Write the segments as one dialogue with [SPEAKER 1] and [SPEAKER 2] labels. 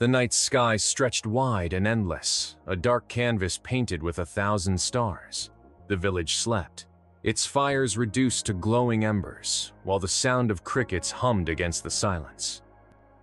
[SPEAKER 1] The night sky stretched wide and endless, a dark canvas painted with 1,000 stars. The village slept, its fires reduced to glowing embers, while the sound of crickets hummed against the silence.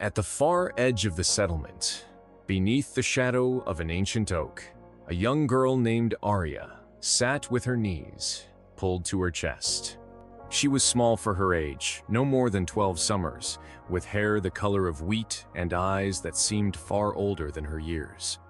[SPEAKER 1] At the far edge of the settlement, beneath the shadow of an ancient oak, a young girl named Arya sat with her knees pulled to her chest. She was small for her age, no more than 12 summers, with hair the color of wheat and eyes that seemed far older than her years.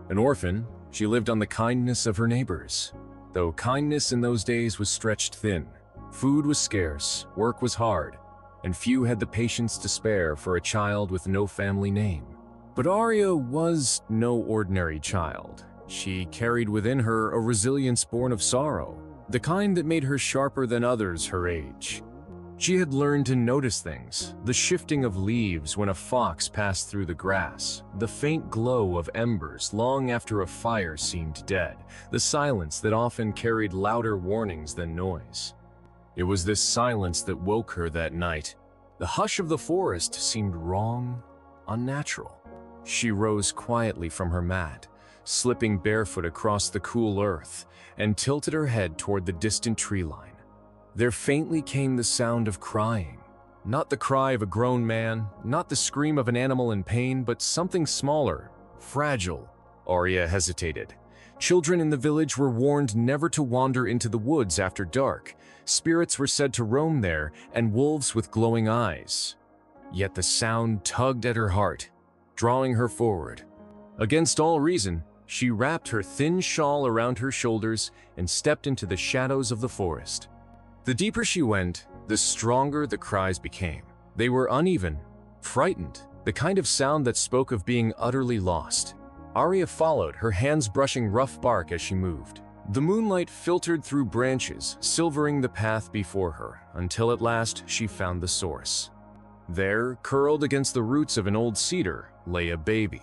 [SPEAKER 1] An orphan, she lived on the kindness of her neighbors. Though kindness in those days was stretched thin, food was scarce, work was hard, and few had the patience to spare for a child with no family name. But Arya was no ordinary child. She carried within her a resilience born of sorrow, the kind that made her sharper than others her age. She had learned to notice things, the shifting of leaves when a fox passed through the grass, the faint glow of embers long after a fire seemed dead, the silence that often carried louder warnings than noise. It was this silence that woke her that night. The hush of the forest seemed wrong, unnatural. She rose quietly from her mat, slipping barefoot across the cool earth, and tilted her head toward the distant tree line. There faintly came the sound of crying. Not the cry of a grown man, not the scream of an animal in pain, but something smaller, fragile. Arya hesitated. Children in the village were warned never to wander into the woods after dark. Spirits were said to roam there, and wolves with glowing eyes. Yet the sound tugged at her heart, drawing her forward. Against all reason, she wrapped her thin shawl around her shoulders and stepped into the shadows of the forest. The deeper she went, the stronger the cries became. They were uneven, frightened, the kind of sound that spoke of being utterly lost. Arya followed, her hands brushing rough bark as she moved. The moonlight filtered through branches, silvering the path before her, until at last she found the source. There, curled against the roots of an old cedar, lay a baby.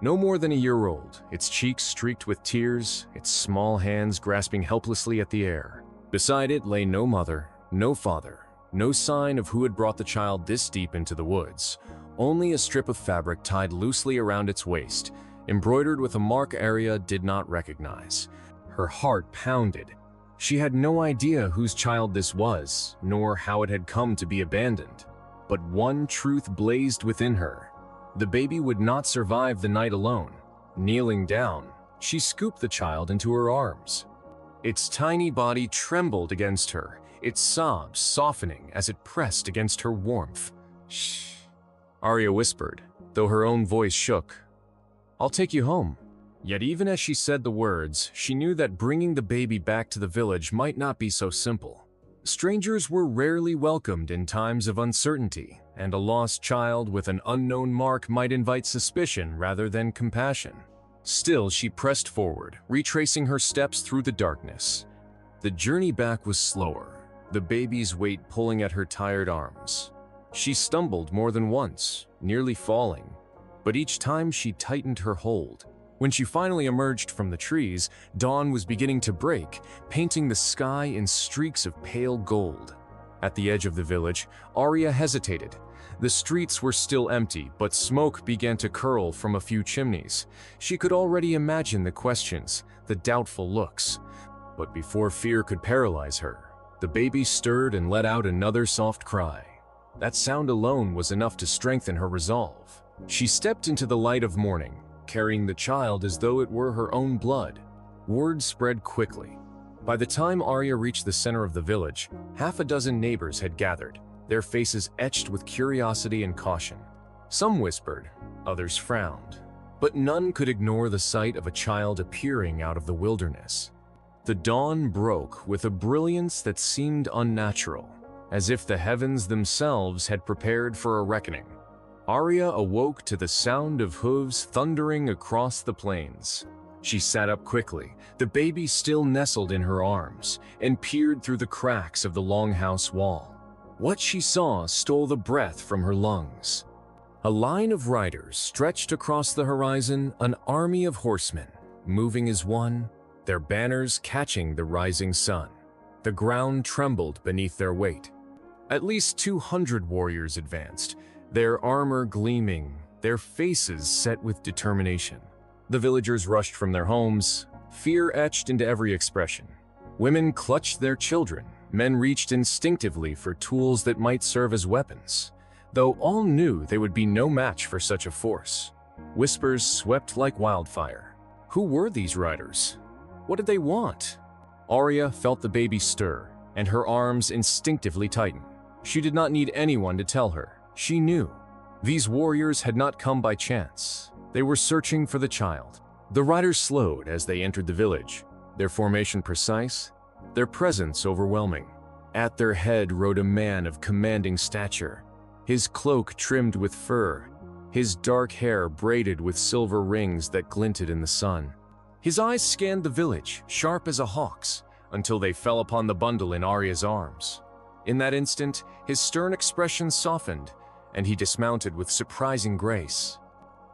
[SPEAKER 1] No more than a year old, its cheeks streaked with tears, its small hands grasping helplessly at the air. Beside it lay no mother, no father, no sign of who had brought the child this deep into the woods, only a strip of fabric tied loosely around its waist, embroidered with a mark Arya did not recognize. Her heart pounded. She had no idea whose child this was, nor how it had come to be abandoned. But one truth blazed within her. The baby would not survive the night alone. Kneeling down, she scooped the child into her arms. Its tiny body trembled against her, its sobs softening as it pressed against her warmth. "Shh," Arya whispered, though her own voice shook. "I'll take you home." Yet even as she said the words, she knew that bringing the baby back to the village might not be so simple. Strangers were rarely welcomed in times of uncertainty, and a lost child with an unknown mark might invite suspicion rather than compassion. Still, she pressed forward, retracing her steps through the darkness. The journey back was slower, the baby's weight pulling at her tired arms. She stumbled more than once, nearly falling, but each time she tightened her hold. When she finally emerged from the trees, dawn was beginning to break, painting the sky in streaks of pale gold. At the edge of the village, Arya hesitated. The streets were still empty, but smoke began to curl from a few chimneys. She could already imagine the questions, the doubtful looks. But before fear could paralyze her, the baby stirred and let out another soft cry. That sound alone was enough to strengthen her resolve. She stepped into the light of morning, carrying the child as though it were her own blood. Word spread quickly. By the time Arya reached the center of the village, half a dozen neighbors had gathered, their faces etched with curiosity and caution. Some whispered, others frowned, but none could ignore the sight of a child appearing out of the wilderness. The dawn broke with a brilliance that seemed unnatural, as if the heavens themselves had prepared for a reckoning. Arya awoke to the sound of hooves thundering across the plains. She sat up quickly, the baby still nestled in her arms, and peered through the cracks of the longhouse wall. What she saw stole the breath from her lungs. A line of riders stretched across the horizon, an army of horsemen, moving as one, their banners catching the rising sun. The ground trembled beneath their weight. At least 200 warriors advanced, their armor gleaming, their faces set with determination. The villagers rushed from their homes, fear etched into every expression. Women clutched their children, men reached instinctively for tools that might serve as weapons, though all knew they would be no match for such a force. Whispers swept like wildfire. Who were these riders? What did they want? Arya felt the baby stir, and her arms instinctively tighten. She did not need anyone to tell her. She knew. These warriors had not come by chance. They were searching for the child. The riders slowed as they entered the village, their formation precise, their presence overwhelming. At their head rode a man of commanding stature, his cloak trimmed with fur, his dark hair braided with silver rings that glinted in the sun. His eyes scanned the village, sharp as a hawk's, until they fell upon the bundle in Arya's arms. In that instant, his stern expression softened, and he dismounted with surprising grace.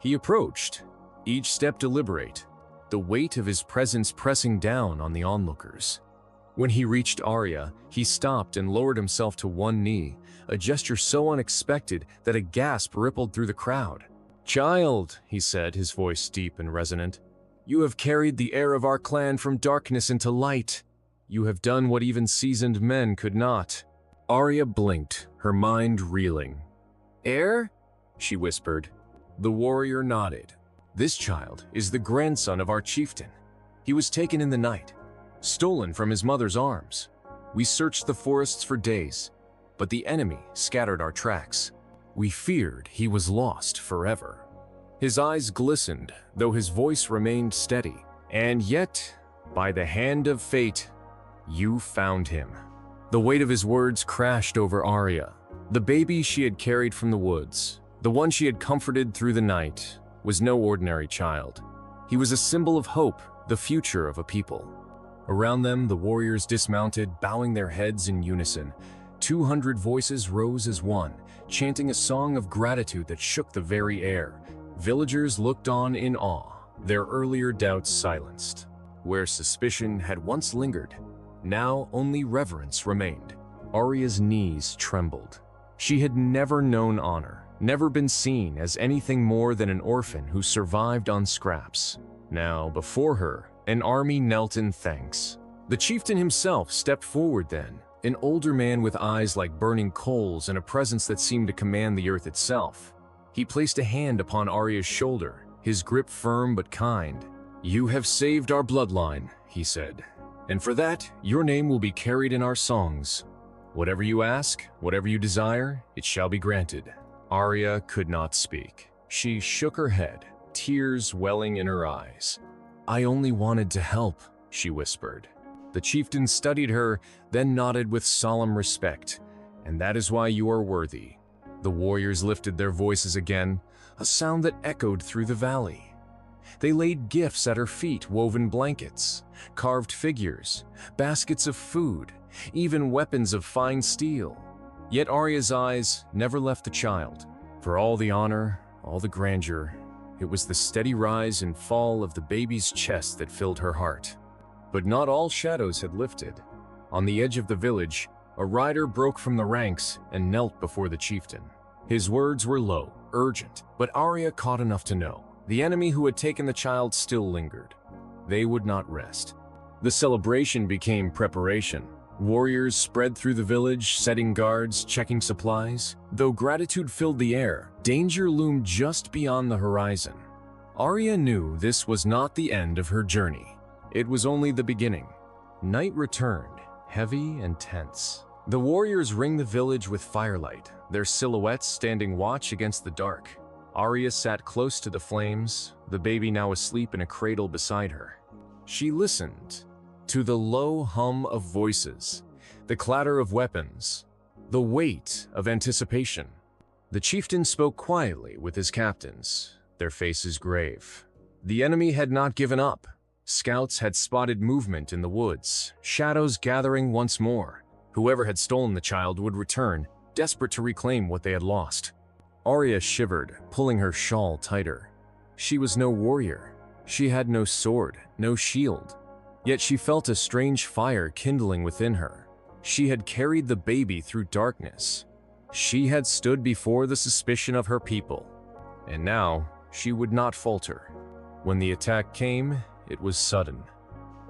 [SPEAKER 1] He approached, each step deliberate, the weight of his presence pressing down on the onlookers. When he reached Arya, he stopped and lowered himself to one knee, a gesture so unexpected that a gasp rippled through the crowd. "Child," he said, his voice deep and resonant, "you have carried the heir of our clan from darkness into light. You have done what even seasoned men could not." Arya blinked, her mind reeling. "Heir?" she whispered. The warrior nodded. "This child is the grandson of our chieftain. He was taken in the night, stolen from his mother's arms. We searched the forests for days, but the enemy scattered our tracks. We feared he was lost forever." His eyes glistened, though his voice remained steady. "And yet, by the hand of fate, you found him." The weight of his words crashed over Arya. The baby she had carried from the woods, the one she had comforted through the night, was no ordinary child. He was a symbol of hope, the future of a people. Around them, the warriors dismounted, bowing their heads in unison. 200 voices rose as one, chanting a song of gratitude that shook the very air. Villagers looked on in awe, their earlier doubts silenced. Where suspicion had once lingered, now only reverence remained. Arya's knees trembled. She had never known honor, never been seen as anything more than an orphan who survived on scraps. Now, before her, an army knelt in thanks. The chieftain himself stepped forward then, an older man with eyes like burning coals and a presence that seemed to command the earth itself. He placed a hand upon Arya's shoulder, his grip firm but kind. "You have saved our bloodline," he said, "and for that, your name will be carried in our songs. Whatever you ask, whatever you desire, it shall be granted." Arya could not speak. She shook her head, tears welling in her eyes. "I only wanted to help," she whispered. The chieftain studied her, then nodded with solemn respect. "And that is why you are worthy." The warriors lifted their voices again, a sound that echoed through the valley. They laid gifts at her feet, woven blankets, carved figures, baskets of food, even weapons of fine steel. Yet Arya's eyes never left the child. For all the honor, all the grandeur, it was the steady rise and fall of the baby's chest that filled her heart. But not all shadows had lifted. On the edge of the village, a rider broke from the ranks and knelt before the chieftain. His words were low, urgent, but Arya caught enough to know. The enemy who had taken the child still lingered. They would not rest. The celebration became preparation. Warriors spread through the village, setting guards, checking supplies. Though gratitude filled the air, danger loomed just beyond the horizon. Arya knew this was not the end of her journey. It was only the beginning. Night returned, heavy and tense. The warriors ringed the village with firelight, their silhouettes standing watch against the dark. Arya sat close to the flames, the baby now asleep in a cradle beside her. She listened to the low hum of voices, the clatter of weapons, the weight of anticipation. The chieftain spoke quietly with his captains, their faces grave. The enemy had not given up. Scouts had spotted movement in the woods, shadows gathering once more. Whoever had stolen the child would return, desperate to reclaim what they had lost. Arya shivered, pulling her shawl tighter. She was no warrior. She had no sword, no shield. Yet she felt a strange fire kindling within her. She had carried the baby through darkness. She had stood before the suspicion of her people. And now, she would not falter. When the attack came, it was sudden.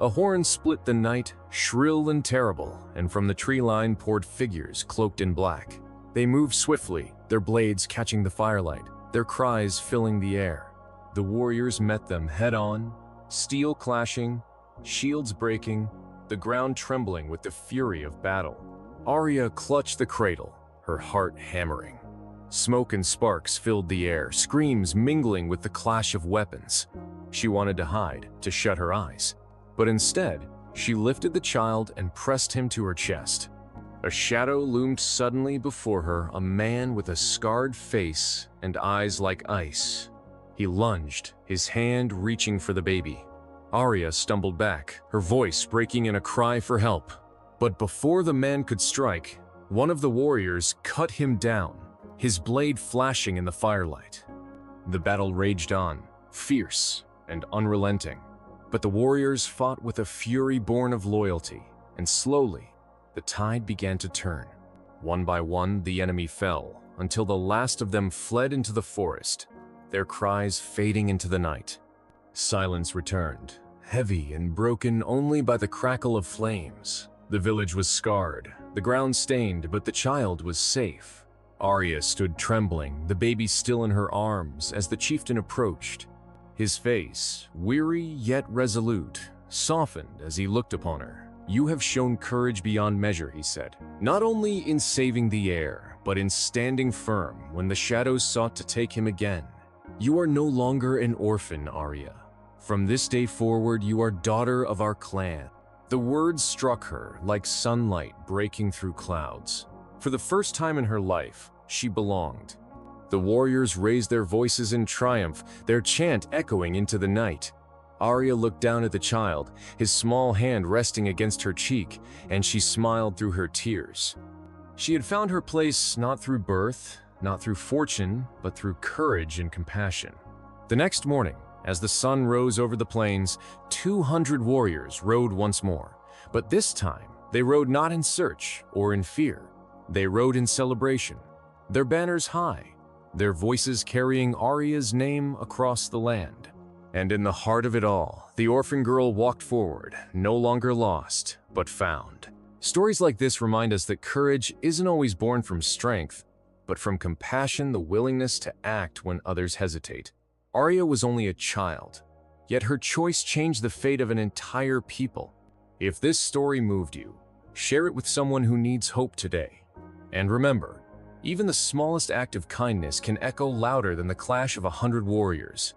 [SPEAKER 1] A horn split the night, shrill and terrible, and from the tree line poured figures cloaked in black. They moved swiftly, their blades catching the firelight, their cries filling the air. The warriors met them head-on, steel clashing, shields breaking, the ground trembling with the fury of battle. Arya clutched the cradle, her heart hammering. Smoke and sparks filled the air, screams mingling with the clash of weapons. She wanted to hide, to shut her eyes. But instead, she lifted the child and pressed him to her chest. A shadow loomed suddenly before her, a man with a scarred face and eyes like ice. He lunged, his hand reaching for the baby. Arya stumbled back, her voice breaking in a cry for help. But before the man could strike, one of the warriors cut him down, his blade flashing in the firelight. The battle raged on, fierce and unrelenting. But the warriors fought with a fury born of loyalty, and slowly, the tide began to turn. One by one, the enemy fell, until the last of them fled into the forest, their cries fading into the night. Silence returned, heavy and broken only by the crackle of flames. The village was scarred, the ground stained, but the child was safe. Arya stood trembling, the baby still in her arms, as the chieftain approached. His face, weary yet resolute, softened as he looked upon her. "You have shown courage beyond measure," he said, "not only in saving the heir, but in standing firm when the shadows sought to take him again. You are no longer an orphan, Arya. From this day forward, you are daughter of our clan." The words struck her like sunlight breaking through clouds. For the first time in her life, she belonged. The warriors raised their voices in triumph, their chant echoing into the night. Arya looked down at the child, his small hand resting against her cheek, and she smiled through her tears. She had found her place not through birth, not through fortune, but through courage and compassion. The next morning, as the sun rose over the plains, 200 warriors rode once more. But this time, they rode not in search or in fear. They rode in celebration, their banners high, their voices carrying Arya's name across the land. And in the heart of it all, the orphan girl walked forward, no longer lost, but found. Stories like this remind us that courage isn't always born from strength, but from compassion, the willingness to act when others hesitate. Arya was only a child, yet her choice changed the fate of an entire people. If this story moved you, share it with someone who needs hope today. And remember, even the smallest act of kindness can echo louder than the clash of 100 warriors.